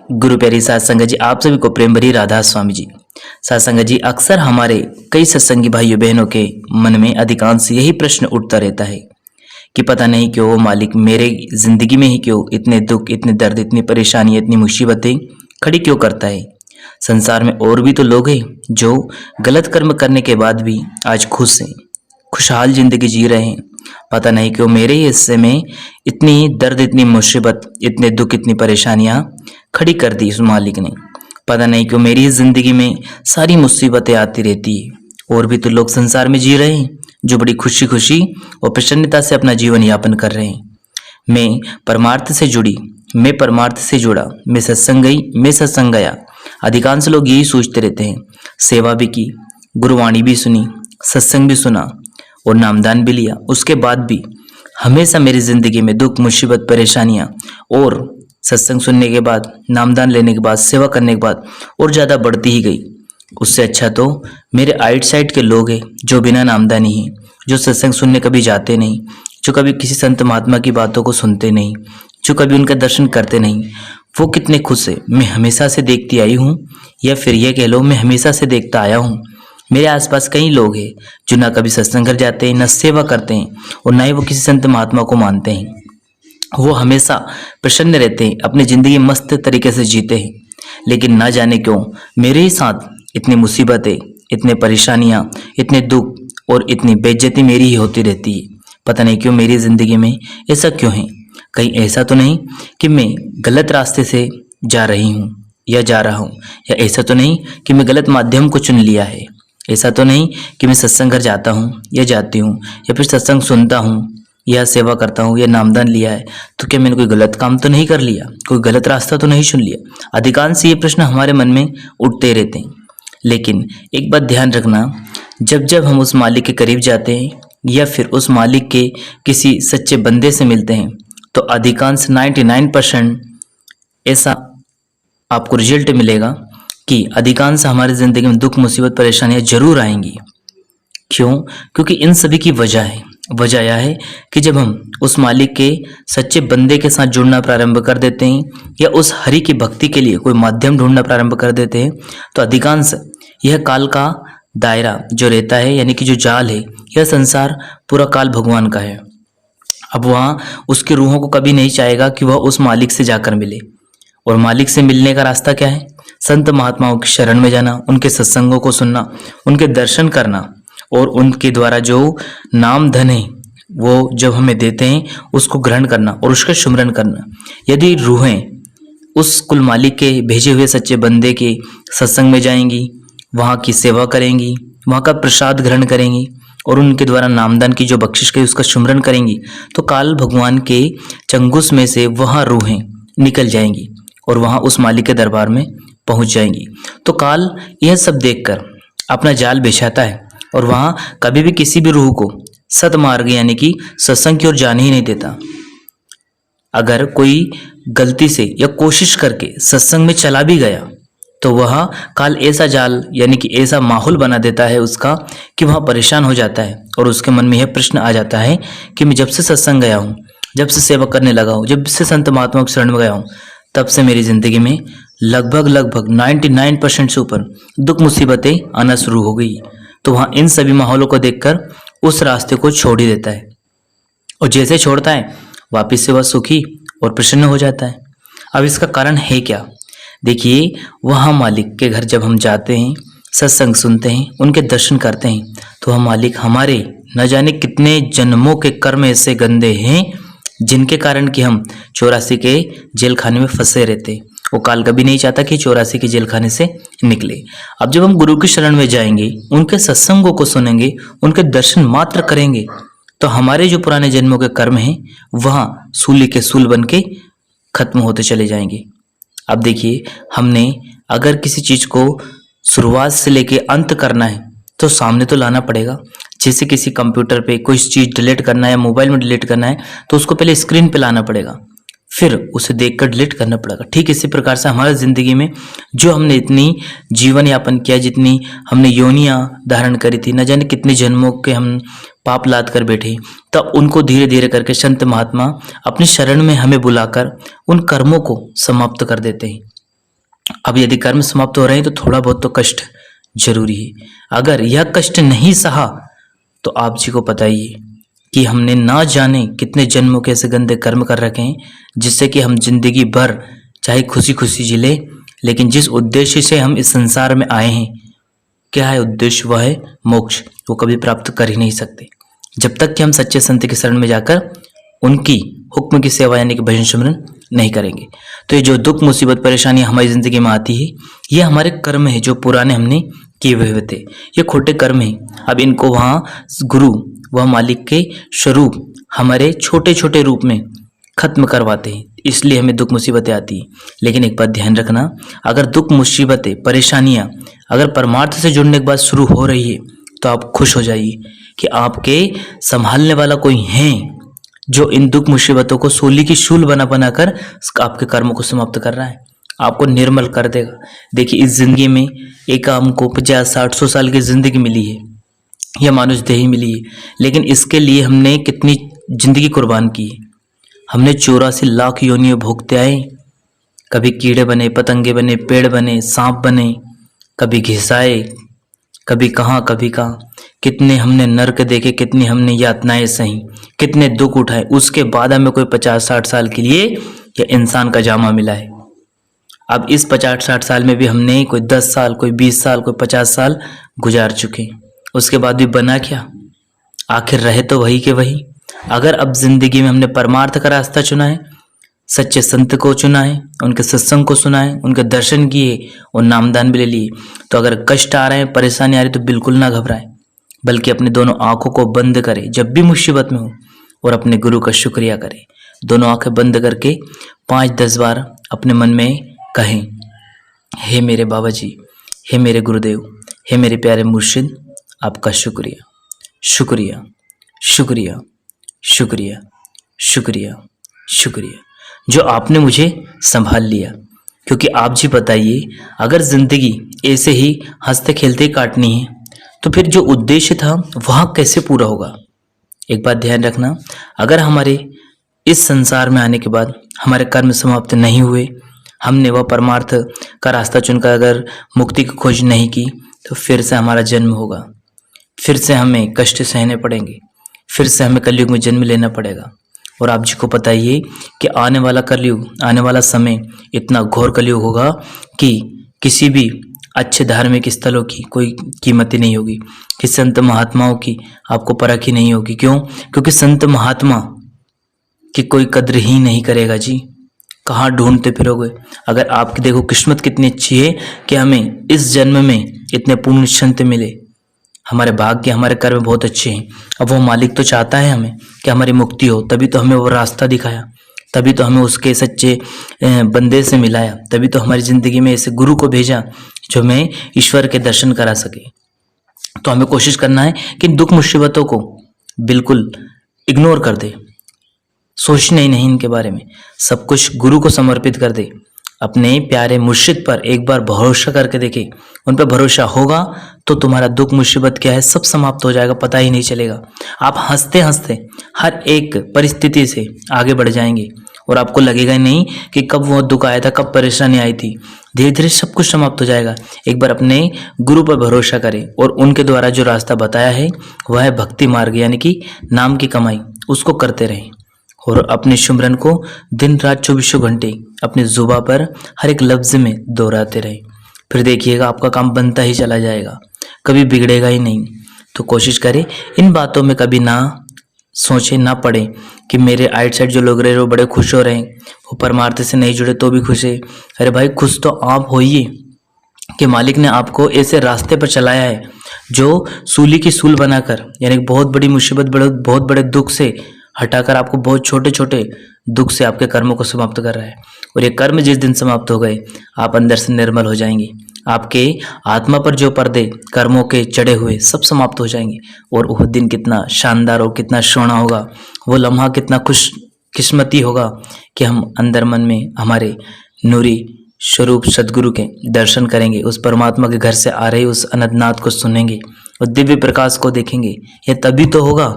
गुरु प्यारी साध संगत जी, आप सभी को प्रेम भरी राधा स्वामी जी। साध संगत जी, अक्सर हमारे कई सत्संगी भाइयों बहनों के मन में अधिकांश यही प्रश्न उठता रहता है कि पता नहीं क्यों वो मालिक मेरे जिंदगी में ही क्यों इतने दुख, इतने दर्द, इतनी परेशानी, इतनी मुसीबतें खड़ी क्यों करता है। संसार में और भी तो लोग हैं जो गलत कर्म करने के बाद भी आज खुश हैं, खुशहाल जिंदगी जी रहे हैं। पता नहीं क्यों मेरे ही हिस्से में इतनी दर्द, इतनी मुसीबत, इतने दुख, इतनी परेशानियां खड़ी कर दी इस मालिक ने। पता नहीं क्यों मेरी जिंदगी में सारी मुसीबतें आती रहती है। और भी तो लोग संसार में जी रहे हैं जो बड़ी खुशी खुशी और प्रसन्नता से अपना जीवन यापन कर रहे हैं। मैं परमार्थ से जुड़ी, मैं परमार्थ से जुड़ा, मैं सत्संग गई, मैं सत्संग गया। अधिकांश लोग यही सोचते रहते हैं। सेवा भी की, गुरुवाणी भी सुनी, सत्संग भी सुना और नामदान भी लिया, उसके बाद भी हमेशा मेरी जिंदगी में दुख, मुसीबत, परेशानियां और सत्संग सुनने के बाद, नामदान लेने के बाद, सेवा करने के बाद और ज़्यादा बढ़ती ही गई। उससे अच्छा तो मेरे आइट साइड के लोग हैं जो बिना नामदानी ही, जो सत्संग सुनने कभी जाते नहीं, जो कभी किसी संत महात्मा की बातों को सुनते नहीं, जो कभी उनका दर्शन करते नहीं, वो कितने खुश है। मैं हमेशा से देखती आई हूँ, या फिर यह कह लो मैं हमेशा से देखता आया हूँ। मेरे आसपास कई लोग हैं जो ना कभी सत्संग कर जाते हैं, ना सेवा करते हैं और ना ही वो किसी संत महात्मा को मानते हैं। वो हमेशा प्रसन्न रहते हैं, अपनी जिंदगी मस्त तरीके से जीते हैं। लेकिन ना जाने क्यों मेरे ही साथ इतनी मुसीबतें, इतने परेशानियां, इतने दुख और इतनी बेइज्जती मेरी ही होती रहती है। पता नहीं क्यों मेरी जिंदगी में ऐसा क्यों है। कहीं ऐसा तो नहीं कि मैं गलत रास्ते से जा रही हूँ या जा रहा हूँ, या ऐसा तो नहीं कि मैं गलत माध्यम को चुन लिया है। ऐसा तो नहीं कि मैं सत्संग घर जाता हूँ या जाती हूँ, या फिर सत्संग सुनता हूँ या सेवा करता हूँ या नामदान लिया है तो क्या मैंने कोई गलत काम तो नहीं कर लिया, कोई गलत रास्ता तो नहीं चुन लिया। अधिकांश ये प्रश्न हमारे मन में उठते रहते हैं। लेकिन एक बात ध्यान रखना, जब जब हम उस मालिक के करीब जाते हैं या फिर उस मालिक के किसी सच्चे बंदे से मिलते हैं तो अधिकांश 99% ऐसा आपको रिजल्ट मिलेगा कि अधिकांश हमारी जिंदगी में दुख, मुसीबत, परेशानियां जरूर आएंगी। क्यों? क्योंकि इन सभी की वजह है। वजह यह है कि जब हम उस मालिक के सच्चे बंदे के साथ जुड़ना प्रारंभ कर देते हैं या उस हरि की भक्ति के लिए कोई माध्यम ढूंढना प्रारंभ कर देते हैं तो अधिकांश यह काल का दायरा जो रहता है, यानी कि जो जाल है, यह संसार पूरा काल भगवान का है। अब वहाँ उसकी रूहों को कभी नहीं चाहेगा कि वह उस मालिक से जाकर मिले। और मालिक से मिलने का रास्ता क्या है? संत महात्माओं की शरण में जाना, उनके सत्संगों को सुनना, उनके दर्शन करना और उनके द्वारा जो नाम धन है वो जब हमें देते हैं उसको ग्रहण करना और उसका सुमरन करना। यदि रूहें उस कुल मालिक के भेजे हुए सच्चे बंदे के सत्संग में जाएंगी, वहाँ की सेवा करेंगी, वहाँ का प्रसाद ग्रहण करेंगी और उनके द्वारा नामदान की जो बख्शिश की उसका सुमरन करेंगी तो काल भगवान के चंगुस में से वहाँ रूहें निकल जाएंगी और वहाँ उस मालिक के दरबार में पहुँच जाएंगी। तो काल यह सब देखकर अपना जाल बिछाता है और वहाँ कभी भी किसी भी रूह को सतमार्ग यानी कि सत्संग की ओर जाने ही नहीं देता। अगर कोई गलती से या कोशिश करके सत्संग में चला भी गया तो वह काल ऐसा जाल यानी कि ऐसा माहौल बना देता है उसका कि वह परेशान हो जाता है और उसके मन में यह प्रश्न आ जाता है कि मैं जब से सत्संग गया हूँ, जब से सेवा करने लगा हूँ, जब से संत महात्मा की शरण में गया हूँ, तब से मेरी जिंदगी में लगभग 99% से ऊपर दुख मुसीबतें आना शुरू हो गई। तो वहाँ इन सभी माहौलों को देखकर उस रास्ते को छोड़ ही देता है और जैसे छोड़ता है वापिस से वह सुखी और प्रसन्न हो जाता है। अब इसका कारण है क्या? देखिए, वहाँ मालिक के घर जब हम जाते हैं, सत्संग सुनते हैं, उनके दर्शन करते हैं तो वह मालिक हमारे न जाने कितने जन्मों के कर्म ऐसे गंदे हैं जिनके कारण कि हम 84 के जेल खाने में फंसे रहते। वो काल कभी नहीं चाहता कि 84 के जेल खाने से निकले। अब जब हम गुरु की शरण में जाएंगे, उनके सत्संगों को सुनेंगे, उनके दर्शन मात्र करेंगे तो हमारे जो पुराने जन्मों के कर्म हैं वह सूली के सूल बन के खत्म होते चले जाएंगे। अब देखिए, हमने अगर किसी चीज को शुरुआत से लेके अंत करना है तो सामने तो लाना पड़ेगा। जैसे किसी कंप्यूटर पे कोई चीज डिलीट करना है या मोबाइल में डिलीट करना है तो उसको पहले स्क्रीन पे लाना पड़ेगा, फिर उसे देखकर डिलीट करना पड़ेगा। ठीक इसी प्रकार से हमारी जिंदगी में जो हमने इतनी जीवन यापन किया, जितनी हमने योनियां धारण करी थी, न जाने कितने जन्मों के हम पाप लाद कर बैठे, तब उनको धीरे धीरे करके संत महात्मा अपनी शरण में हमें बुलाकर उन कर्मों को समाप्त कर देते हैं। अब यदि कर्म समाप्त हो रहे हैं तो थोड़ा बहुत तो कष्ट जरूरी है। अगर यह कष्ट नहीं सहा तो आप जी को पता ही है कि हमने ना जाने कितने जन्मों के ऐसे गंदे कर्म कर रखे हैं जिससे कि हम जिंदगी भर चाहे खुशी खुशी जिले, लेकिन जिस उद्देश्य से हम इस संसार में आए हैं, क्या है उद्देश्य? वह है मोक्ष। वो कभी प्राप्त कर ही नहीं सकते जब तक कि हम सच्चे संत के शरण में जाकर उनकी हुक्म की सेवा यानी कि भजन सिमरन नहीं करेंगे। तो ये जो दुख मुसीबत परेशानी हमारी जिंदगी में आती है, ये हमारे कर्म है जो पुराने हमने किए हुए थे। ये खोटे कर्म हैं। अब इनको वहाँ गुरु वह मालिक के स्वरूप हमारे छोटे छोटे रूप में खत्म करवाते हैं, इसलिए हमें दुख मुसीबतें आती हैं। लेकिन एक बात ध्यान रखना, अगर दुख मुसीबतें परेशानियां अगर परमार्थ से जुड़ने के बाद शुरू हो रही है तो आप खुश हो जाइए कि आपके संभालने वाला कोई है जो इन दुख मुसीबतों को सूली की शूल बना बनाकर आपके कर्मों को समाप्त कर रहा है, आपको निर्मल कर देगा। देखिए इस जिंदगी में एक हमको 50-60-100 साल की जिंदगी मिली है, यह मानुष देही मिली है, लेकिन इसके लिए हमने कितनी जिंदगी कुर्बान की है। हमने 84 लाख योनियों भोगते आए, कभी कीड़े बने, पतंगे बने, पेड़ बने, सांप बने, कभी घिसाए, कभी कहाँ कभी कहाँ, कितने हमने नरक देखे, कितनी हमने यातनाएं सही, कितने दुख उठाए। उसके बाद हमें कोई 50-60 साल के लिए यह इंसान का जामा मिला है। अब इस 50-60 साल में भी हमने कोई 10 साल, कोई 20 साल, कोई 50 साल गुजार चुके, उसके बाद भी बना क्या? आखिर रहे तो वही के वही। अगर अब जिंदगी में हमने परमार्थ का रास्ता चुना है, सच्चे संत को चुना है, उनके सत्संग को सुना है, उनके दर्शन किए और नामदान भी ले लिए, तो अगर कष्ट आ रहे हैं, परेशानी आ रही है, तो बिल्कुल ना घबराएं, बल्कि अपने दोनों आंखों को बंद करें जब भी मुसीबत में हो और अपने गुरु का शुक्रिया करें। दोनों आंखें बंद करके 5-10 बार अपने मन में कहें, हे मेरे बाबा जी, हे मेरे गुरुदेव, हे मेरे प्यारे मुर्शिद, आपका शुक्रिया, शुक्रिया, शुक्रिया, शुक्रिया, शुक्रिया, शुक्रिया जो आपने मुझे संभाल लिया। क्योंकि आप जी बताइए, अगर जिंदगी ऐसे ही हंसते खेलते काटनी है तो फिर जो उद्देश्य था वह कैसे पूरा होगा? एक बात ध्यान रखना, अगर हमारे इस संसार में आने के बाद हमारे कर्म समाप्त नहीं हुए, हमने वह परमार्थ का रास्ता चुनकर अगर मुक्ति की खोज नहीं की, तो फिर से हमारा जन्म होगा, फिर से हमें कष्ट सहने पड़ेंगे, फिर से हमें कलयुग में जन्म लेना पड़ेगा। और आप जी को पता ही है कि आने वाला कलयुग, आने वाला समय इतना घोर कलयुग होगा कि किसी भी अच्छे धार्मिक स्थलों की कोई कीमत ही नहीं होगी, कि संत महात्माओं की आपको परख ही नहीं होगी। क्यों? क्योंकि संत महात्मा की कोई कद्र ही नहीं करेगा जी। कहाँ ढूंढते फिरोगे? अगर आपकी देखो किस्मत कितनी अच्छी है कि हमें इस जन्म में इतने पुण्य संत मिले, हमारे भाग्य, हमारे कर्म बहुत अच्छे हैं। अब वो मालिक तो चाहता है हमें कि हमारी मुक्ति हो, तभी तो हमें वो रास्ता दिखाया, तभी तो हमें उसके सच्चे बंदे से मिलाया, तभी तो हमारी जिंदगी में ऐसे गुरु को भेजा जो हमें ईश्वर के दर्शन करा सके। तो हमें कोशिश करना है कि दुख मुसीबतों को बिल्कुल इग्नोर कर दे, सोचना ही नहीं इनके बारे में, सब कुछ गुरु को समर्पित कर दे, अपने प्यारे मुर्शिद पर एक बार भरोसा करके देखे। उन पर भरोसा होगा तो तुम्हारा दुख मुसीबत क्या है सब समाप्त हो जाएगा, पता ही नहीं चलेगा। आप हंसते हंसते हर एक परिस्थिति से आगे बढ़ जाएंगे और आपको लगेगा ही नहीं कि कब वो दुख आया था, कब परेशानी आई थी। धीरे धीरे सब कुछ समाप्त हो जाएगा। एक बार अपने गुरु पर भरोसा करें और उनके द्वारा जो रास्ता बताया है वह है भक्ति मार्ग, यानी कि नाम की कमाई, उसको करते रहें और अपने सिमरन को दिन रात 24 घंटे अपने जुबा पर हर एक लफ्ज में दोहराते रहें। फिर देखिएगा आपका काम बनता ही चला जाएगा, कभी बिगड़ेगा ही नहीं। तो कोशिश करें इन बातों में कभी ना सोचें, ना पड़े कि मेरे आइट साइड जो लोग रहे वो बड़े खुश हो रहे हैं, वो परमार्थ से नहीं जुड़े तो भी खुश है। अरे भाई खुश तो आप होइए कि मालिक ने आपको ऐसे रास्ते पर चलाया है जो सूली की सूल बनाकर, यानी बहुत बड़ी मुसीबत, बहुत बड़े दुख से हटाकर आपको बहुत छोटे छोटे दुख से आपके कर्मों को समाप्त कर रहा है। और ये कर्म जिस दिन समाप्त हो गए, आप अंदर से निर्मल हो जाएंगे। आपके आत्मा पर जो पर्दे कर्मों के चढ़े हुए सब समाप्त हो जाएंगे और वह दिन कितना शानदार और कितना सोना होगा, वो लम्हा कितना खुश किस्मती होगा कि हम अंदर मन में हमारे नूरी स्वरूप सदगुरु के दर्शन करेंगे, उस परमात्मा के घर से आ रहे उस अनंतनाथ को सुनेंगे और दिव्य प्रकाश को देखेंगे। ये तभी तो होगा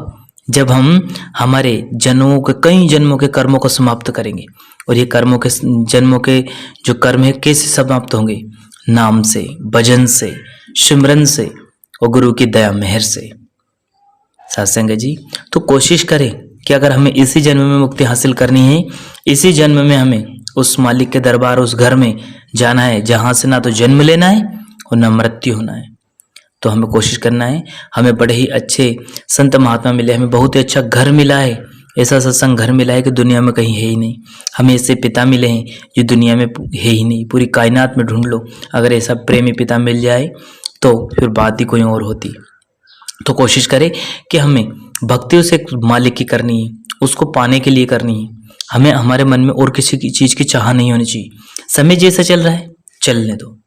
जब हम हमारे जन्मों के, कई जन्मों के कर्मों को समाप्त करेंगे और ये कर्मों के जन्मों के जो कर्म है कैसे समाप्त होंगे? नाम से, भजन से, सिमरन से और गुरु की दया मेहर से। सत्संग जी, तो कोशिश करें कि अगर हमें इसी जन्म में मुक्ति हासिल करनी है, इसी जन्म में हमें उस मालिक के दरबार, उस घर में जाना है जहां से ना तो जन्म लेना है और ना मृत्यु होना है। तो हमें कोशिश करना है, हमें बड़े ही अच्छे संत महात्मा मिले, हमें बहुत ही अच्छा घर मिला है, ऐसा सत्संग घर मिला है कि दुनिया में कहीं है ही नहीं। हमें ऐसे पिता मिले हैं जो दुनिया में है ही नहीं, पूरी कायनात में ढूंढ लो, अगर ऐसा प्रेमी पिता मिल जाए तो फिर बात ही कोई और होती। तो कोशिश करें कि हमें भक्ति उस एक मालिक की करनी है, उसको पाने के लिए करनी है। हमें हमारे मन में और किसी की चीज़ की चाह नहीं होनी चाहिए। समय जैसा चल रहा है चलने दो,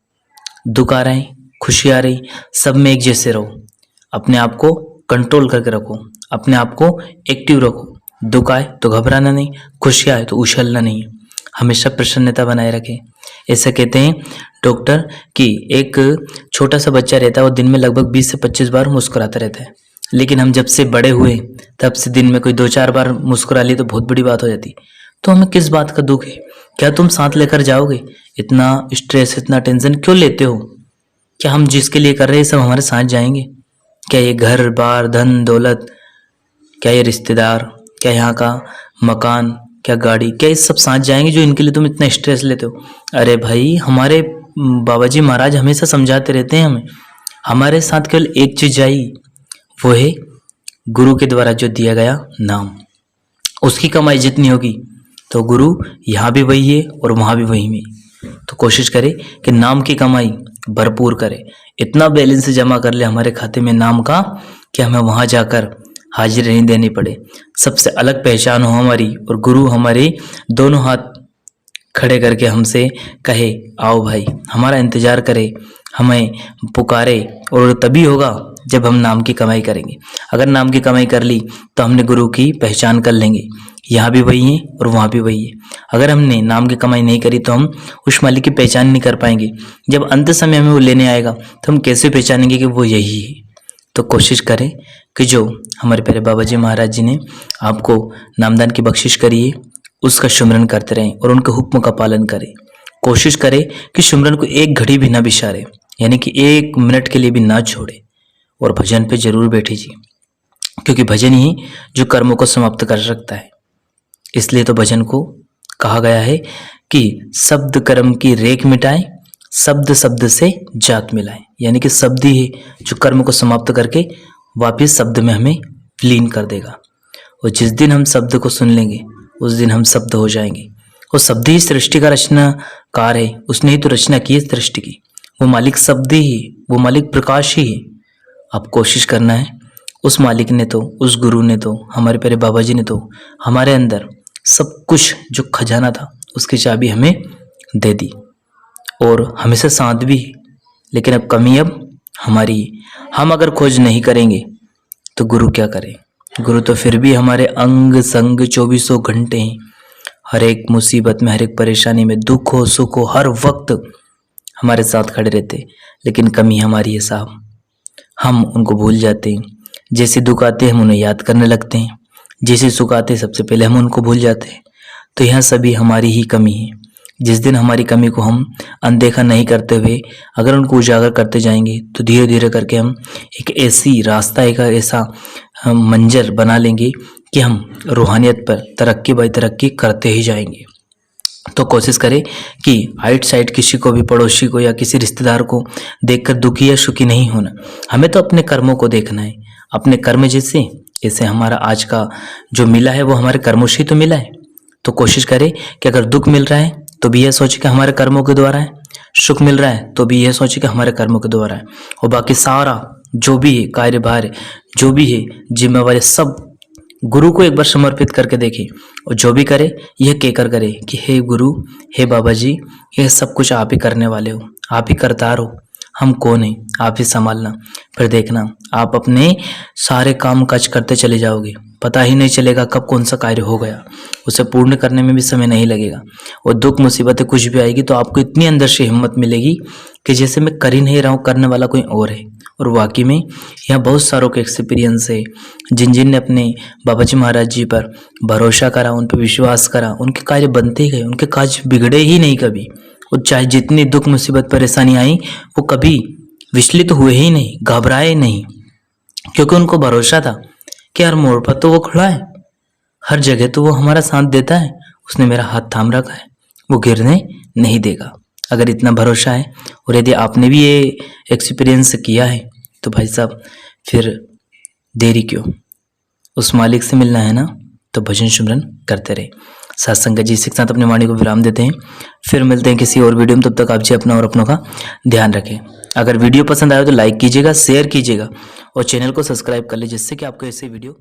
दुख आ रहे हैं, खुशी आ रही, सब में एक जैसे रहो, अपने आप को कंट्रोल करके रखो, अपने आप को एक्टिव रखो। दुख आए तो घबराना नहीं, खुशी आए तो उछलना नहीं, हमेशा प्रसन्नता बनाए रखें। ऐसा कहते हैं डॉक्टर कि एक छोटा सा बच्चा रहता है, वो दिन में लगभग 20 से 25 बार मुस्कुराता रहता है, लेकिन हम जब से बड़े हुए तब से दिन में कोई 2-4 बार मुस्कुरा ली तो बहुत बड़ी बात हो जाती। तो हमें किस बात का दुख है? क्या तुम साथ लेकर जाओगे? इतना स्ट्रेस, इतना टेंशन क्यों लेते हो? क्या हम जिसके लिए कर रहे हैं सब हमारे साथ जाएंगे? क्या ये घर बार, धन दौलत, क्या ये रिश्तेदार, क्या यहाँ का मकान, क्या गाड़ी, क्या ये सब साथ जाएंगे जो इनके लिए तुम इतना स्ट्रेस लेते हो? अरे भाई, हमारे बाबा जी महाराज हमेशा समझाते रहते हैं हमें, हमारे साथ केवल एक चीज आई, वो है गुरु के द्वारा जो दिया गया नाम। उसकी कमाई जितनी होगी तो गुरु यहाँ भी वही है और वहाँ भी वही में। तो कोशिश करें कि नाम की कमाई भरपूर करें, इतना बैलेंस जमा कर ले हमारे खाते में नाम का कि हमें वहाँ जाकर हाजिरी नहीं देनी पड़े, सबसे अलग पहचान हो हमारी, और गुरु हमारे दोनों हाथ खड़े करके हमसे कहे आओ भाई, हमारा इंतजार करे, हमें पुकारे। और तभी होगा जब हम नाम की कमाई करेंगे। अगर नाम की कमाई कर ली तो हमने गुरु की पहचान कर लेंगे, यहाँ भी वही है और वहाँ भी वही है। अगर हमने नाम की कमाई नहीं करी तो हम उस मालिक की पहचान नहीं कर पाएंगे। जब अंत समय हमें वो लेने आएगा तो हम कैसे पहचानेंगे कि वो यही है? तो कोशिश करें कि जो हमारे प्यारे बाबा जी महाराज जी ने आपको नामदान की बख्शिश करी है उसका सुमिरन करते रहें और उनके हुक्म का पालन करें। कोशिश करें कि सुमिरन को एक घड़ी भी ना बिसारे, यानी कि 1 मिनट के लिए भी ना छोड़े, और भजन पे जरूर बैठिए, क्योंकि भजन ही जो कर्मों को समाप्त कर सकता है। इसलिए तो भजन को कहा गया है कि शब्द कर्म की रेख मिटाए, शब्द शब्द से जात मिलाए, यानी कि शब्द ही है जो कर्म को समाप्त करके वापिस शब्द में हमें विलीन कर देगा। और जिस दिन हम शब्द को सुन लेंगे उस दिन हम शब्द हो जाएंगे। और शब्द ही सृष्टि का रचनाकार है, उसने ही तो रचना की है सृष्टि की। वो मालिक शब्द ही है, वो मालिक प्रकाश ही है। अब कोशिश करना है, उस मालिक ने तो, उस गुरु ने तो, हमारे प्यारे बाबा जी ने तो हमारे अंदर सब कुछ जो खजाना था उसकी चाबी हमें दे दी और हमेशा साथ भी है। लेकिन अब कमी अब हमारी है। हम अगर खोज नहीं करेंगे तो गुरु क्या करे? गुरु तो फिर भी हमारे अंग संग 24 घंटे हैं, हर एक मुसीबत में, हर एक परेशानी में, दुख हो सुख हो, हर वक्त हमारे साथ खड़े रहते। लेकिन कमी हमारी है साहब, हम उनको भूल जाते हैं। जैसे दुख आते हैं हम उन्हें याद करने लगते हैं, जैसे सुख आते हैं सबसे पहले हम उनको भूल जाते हैं। तो यह सभी हमारी ही कमी है। जिस दिन हमारी कमी को हम अनदेखा नहीं करते हुए अगर उनको उजागर करते जाएंगे तो धीरे धीरे करके हम एक ऐसी रास्ता, एक ऐसा मंजर बना लेंगे कि हम रूहानियत पर तरक्की बाई तरक्की करते ही जाएंगे। तो कोशिश करें कि आइट साइड किसी को भी, पड़ोसी को या किसी रिश्तेदार को देखकर दुखी या सुखी नहीं होना। हमें तो अपने कर्मों को देखना है, अपने कर्म जैसे हमारा आज का जो मिला है वो हमारे कर्मों से तो मिला है। तो कोशिश करें कि अगर दुख मिल रहा है तो भी यह सोचे कि हमारे कर्मों के द्वारा है, सुख मिल रहा है तो भी यह सोचे कि हमारे कर्मों के द्वारा है। और बाकी सारा जो भी है कार्यभार, जो भी है जिम्मेवारी, सब गुरु को एक बार समर्पित करके देखें। और जो भी करे यह कहकर करे कि हे गुरु, हे बाबा जी, यह सब कुछ आप ही करने वाले हो, आप ही करतार हो, हम कौन हैं, आप ही संभालना। फिर देखना आप अपने सारे काम काज करते चले जाओगे, पता ही नहीं चलेगा कब कौन सा कार्य हो गया, उसे पूर्ण करने में भी समय नहीं लगेगा। और दुख मुसीबतें कुछ भी आएगी तो आपको इतनी अंदर से हिम्मत मिलेगी कि जैसे मैं कर ही नहीं रहा हूँ, करने वाला कोई और है। और वाकई में यहाँ बहुत सारों के एक्सपीरियंस है, जिन जिन ने अपने बाबा जी महाराज जी पर भरोसा करा, उन पर विश्वास करा, उनके कार्य बनते गए, उनके कार्य बिगड़े ही नहीं कभी। और चाहे जितनी दुख मुसीबत परेशानी आई, वो कभी विचलित हुए ही नहीं, घबराए नहीं, क्योंकि उनको भरोसा था कि हर मोड़ पर तो वो खड़ा है, हर जगह तो वो हमारा साथ देता है, उसने मेरा हाथ थाम रखा है, वो गिरने नहीं देगा। अगर इतना भरोसा है और यदि आपने भी ये एक्सपीरियंस किया है तो भाई साहब फिर देरी क्यों, उस मालिक से मिलना है ना, तो भजन सिमरन करते रहे। साथ संगत जी इसी के साथ अपनी वाणी को विराम देते हैं, फिर मिलते हैं किसी और वीडियो में। तब तक आप जी अपना और अपनों का ध्यान रखें। अगर वीडियो पसंद आए तो लाइक कीजिएगा, शेयर कीजिएगा और चैनल को सब्सक्राइब कर लीजिए, जिससे कि आपको ऐसे वीडियो